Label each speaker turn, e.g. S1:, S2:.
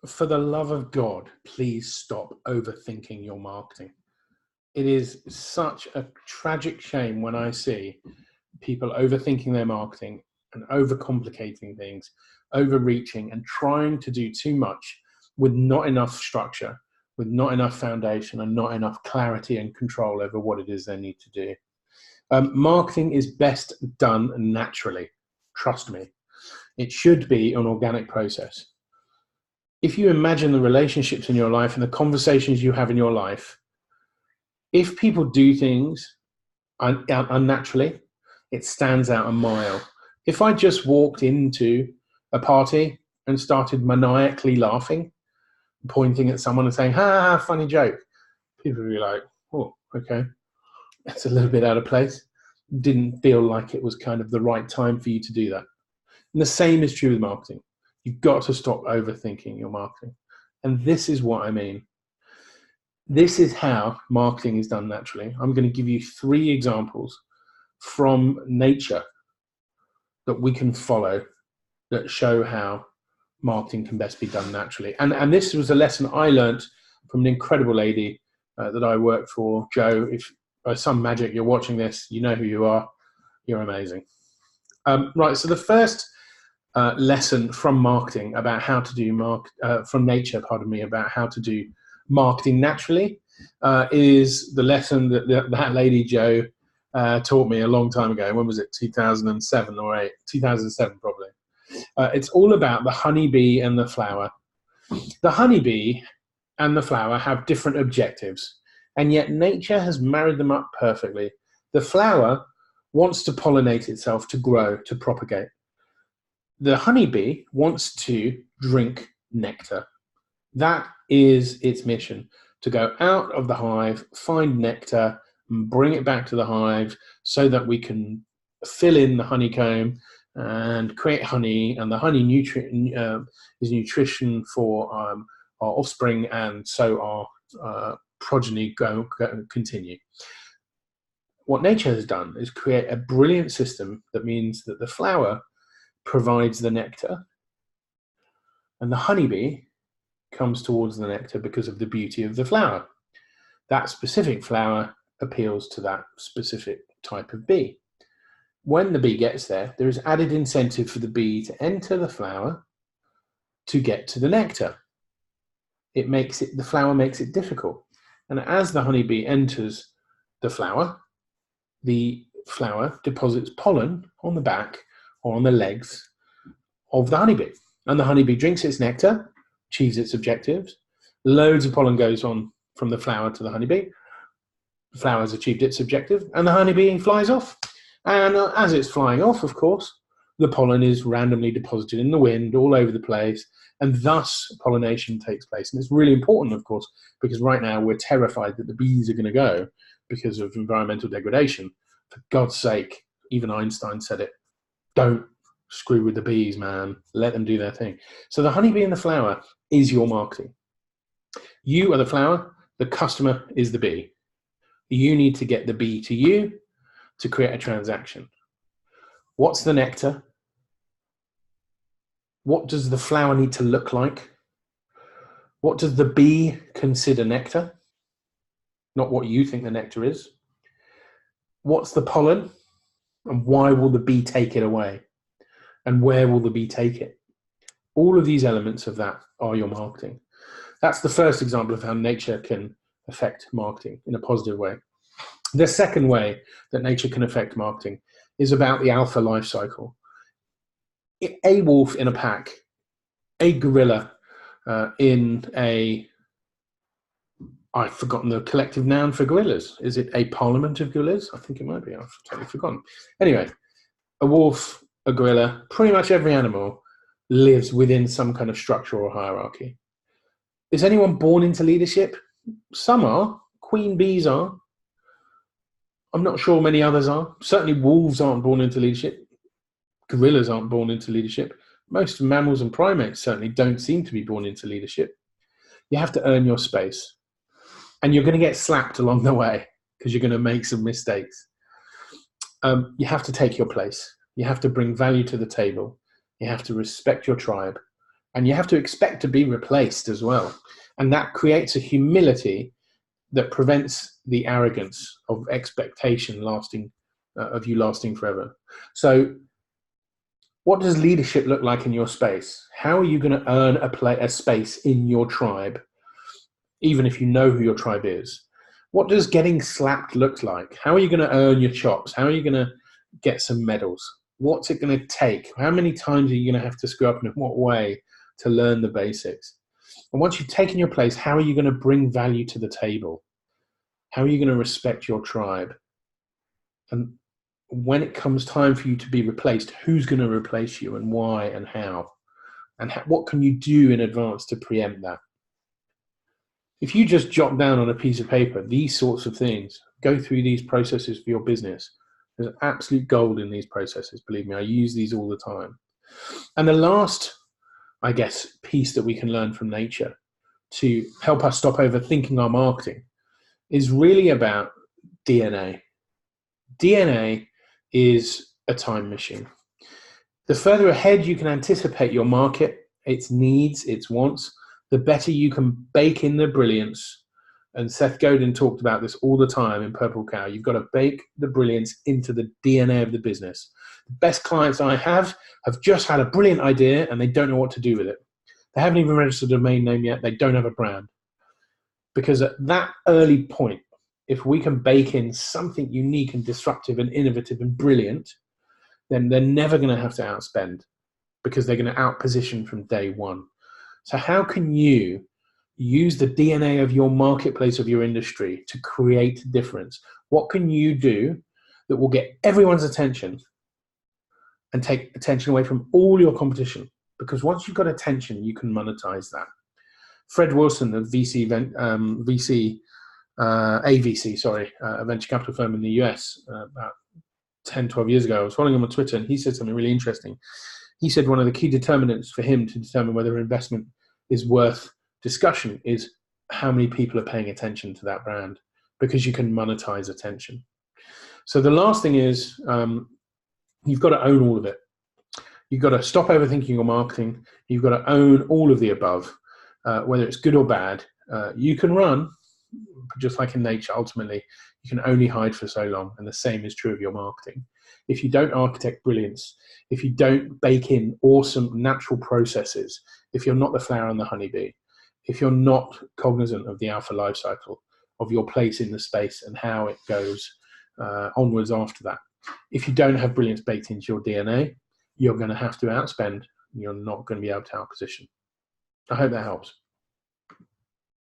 S1: For the love of God, please stop overthinking your marketing. It is such a tragic shame when I see people overthinking their marketing and overcomplicating things, overreaching and trying to do too much with not enough structure, with not enough foundation and not enough clarity and control over what it is they need to do. Marketing is best done naturally. Trust me. It should be an organic process. If you imagine the relationships in your life and the conversations you have in your life, if people do things unnaturally, it stands out a mile. If I just walked into a party and started maniacally laughing, pointing at someone and saying, ha, funny joke, people would be like, oh, okay, that's a little bit out of place. Didn't feel like it was kind of the right time for you to do that. And the same is true with marketing. You've got to stop overthinking your marketing. And this is what I mean. This is how marketing is done naturally. I'm going to give you 3 examples from nature that we can follow that show how marketing can best be done naturally. And this was a lesson I learned from an incredible lady that I worked for, Jo. If by some magic you're watching this, you know who you are. You're amazing. Right, so the first lesson from marketing about how to do from nature, about how to do marketing naturally is the lesson that lady Jo taught me a long time ago. When was it? 2007 or 8? 2007 probably. It's all about the honeybee and the flower. The honeybee and the flower have different objectives, and yet nature has married them up perfectly. The flower wants to pollinate itself, to grow, to propagate. The honeybee wants to drink nectar. That is its mission, to go out of the hive, find nectar, and bring it back to the hive so that we can fill in the honeycomb and create honey. And the honey is nutrition for our offspring, and so our progeny continue. What nature has done is create a brilliant system that means that the flower provides the nectar, and the honeybee comes towards the nectar because of the beauty of the flower. That specific flower appeals to that specific type of bee. When the bee gets there, there is added incentive for the bee to enter the flower to get to the nectar. The flower makes it difficult. And as the honeybee enters the flower deposits pollen on the back or on the legs of the honeybee. And the honeybee drinks its nectar, achieves its objectives. Loads of pollen goes on from the flower to the honeybee. The flower has achieved its objective, and the honeybee flies off. And as it's flying off, of course, the pollen is randomly deposited in the wind all over the place, and thus pollination takes place. And it's really important, of course, because right now we're terrified that the bees are going to go because of environmental degradation. For God's sake, even Einstein said it, don't screw with the bees, man. Let them do their thing. So the honeybee and the flower is your marketing. You are the flower, the customer is the bee. You need to get the bee to you to create a transaction. What's the nectar? What does the flower need to look like? What does the bee consider nectar? Not what you think the nectar is. What's the pollen? And why will the bee take it away? And where will the bee take it? All of these elements of that are your marketing. That's the first example of how nature can affect marketing in a positive way. The second way that nature can affect marketing is about the alpha life cycle. A wolf in a pack, a gorilla I've forgotten the collective noun for gorillas. Is it a parliament of gorillas? I think it might be. I've totally forgotten. Anyway, a wolf, a gorilla, pretty much every animal lives within some kind of structure or hierarchy. Is anyone born into leadership? Some are. Queen bees are. I'm not sure many others are. Certainly wolves aren't born into leadership. Gorillas aren't born into leadership. Most mammals and primates certainly don't seem to be born into leadership. You have to earn your space. And you're going to get slapped along the way because you're going to make some mistakes. You have to take your place. You have to bring value to the table. You have to respect your tribe. And you have to expect to be replaced as well. And that creates a humility that prevents the arrogance of expectation lasting, of you lasting forever. So what does leadership look like in your space? How are you going to earn a space in your tribe, even if you know who your tribe is? What does getting slapped look like? How are you going to earn your chops? How are you going to get some medals? What's it going to take? How many times are you going to have to screw up, and in what way, to learn the basics? And once you've taken your place, how are you going to bring value to the table? How are you going to respect your tribe? And when it comes time for you to be replaced, who's going to replace you, and why, and how? And what can you do in advance to preempt that? If you just jot down on a piece of paper these sorts of things, go through these processes for your business, there's absolute gold in these processes. Believe me, I use these all the time. And the last, I guess, piece that we can learn from nature to help us stop overthinking our marketing is really about DNA. DNA is a time machine. The further ahead you can anticipate your market, its needs, its wants, the better you can bake in the brilliance. And Seth Godin talked about this all the time in Purple Cow. You've got to bake the brilliance into the DNA of the business. The best clients I have just had a brilliant idea and they don't know what to do with it. They haven't even registered a domain name yet. They don't have a brand. Because at that early point, if we can bake in something unique and disruptive and innovative and brilliant, then they're never going to have to outspend, because they're going to outposition from day one. So how can you use the DNA of your marketplace, of your industry, to create difference? What can you do that will get everyone's attention and take attention away from all your competition? Because once you've got attention, you can monetize that. Fred Wilson of a venture capital firm in the US, about 10, 12 years ago, I was following him on Twitter, and he said something really interesting. He said one of the key determinants for him to determine whether investment is worth discussion is how many people are paying attention to that brand, because you can monetize attention. So the last thing is, you've got to own all of it. You've got to stop overthinking your marketing. You've got to own all of the above, whether it's good or bad. You can run, just like in nature. Ultimately, you can only hide for so long, and the same is true of your marketing. If you don't architect brilliance, if you don't bake in awesome natural processes, if you're not the flower and the honeybee, if you're not cognizant of the alpha life cycle, of your place in the space and how it goes onwards after that, if you don't have brilliance baked into your DNA, you're going to have to outspend. You're not going to be able to outposition. I hope that helps.